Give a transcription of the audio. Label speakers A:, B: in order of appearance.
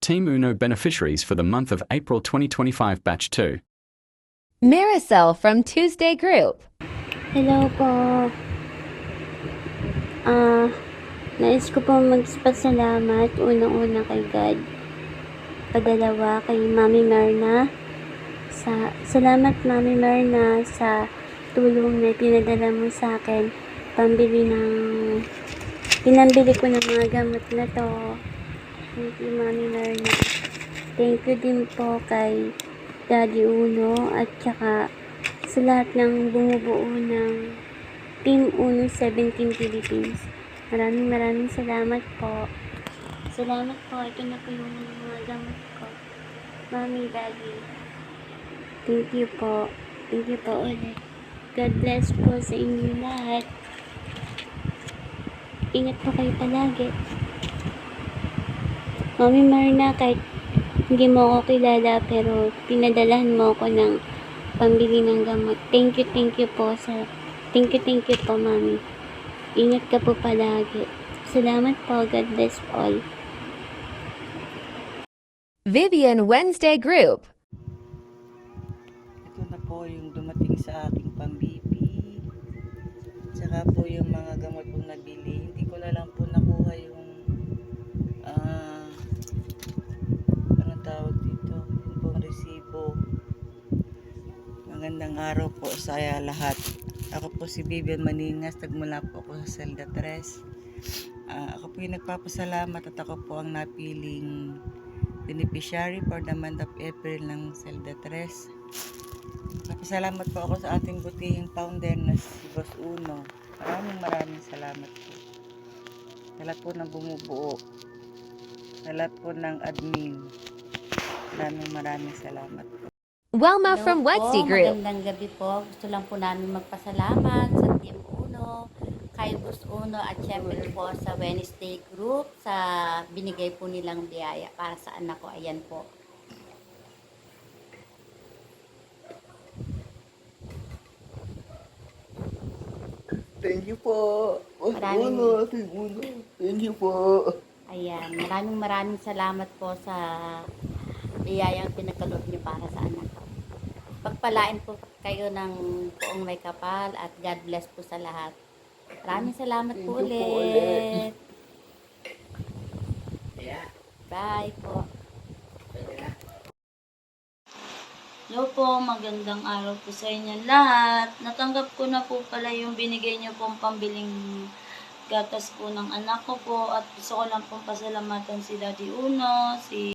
A: Team Uno beneficiaries for the month of April 2025 Batch 2.
B: Maricel from Tuesday Group.
C: Hello po. Nais ko po magpasalamat unang-una kay God. Padalawa kay Mami Merna. Salamat Mami Merna sa tulong na pinadala mo sa akin. Pinambili ko ng mga gamot na to. Thank you Mami Merna. Thank you din po kay Daddy Uno at saka sa lahat ng bumubuo ng Team Uno 17 Philippines. Maraming salamat po. Salamat po. Ito na po yung mga gamot ko. Mami, Daddy. Thank you po. Thank you po ulit. God bless po sa inyo lahat. Ingat po kayo palagi. Mami Marna, kahit hindi mo ako kilala pero pinadalahan mo ako ng pambili ng gamot. Thank you po sa thank you po Mami. Ingat ka po palagi. Salamat po. God bless all.
B: Vivian Wednesday Group.
D: Ito na po yung dumating sa aking pang-BP. Tsaka po yung mga gamot kong nabili. Hindi ko na lang po nakuha yung anong tawag dito? Yung pong resibo. Magandang araw po sa lahat. Ako po si Vivian Maningas. Nagmula po ako sa Celda 3. Ako po yung nagpapasalamat at ako po ang napiling beneficiary for the month of April ng Celda 3. Napasalamat po ako sa ating butihing founder na si Boss Uno. Maraming salamat po. Sa lahat po ng bumubuo. Sa lahat po ng admin. Maraming salamat po.
B: Welma
E: Hello
B: from
E: po,
B: Wednesday Group.
E: magandang gabi po. Gusto lang po namin magpasalamat sa Team Uno, kay Boss Uno at syempre po sa Wednesday Group sa binigay po nilang biyaya para sa anak ko. Ayan po.
D: Thank you po. Thank you po.
E: Ayan, maraming salamat po sa biyayang pinagkaloob niyo para sa anak ko. Pagpalain po kayo ng buong may kapal at God bless po sa lahat. Maraming salamat po ulit. Bye po.
F: Hello po, magandang araw po sa inyo lahat. Natanggap ko na po pala yung binigay niyo pong pambiling gatas po ng anak ko po at gusto ko lang pong pasalamatan si Daddy Uno, si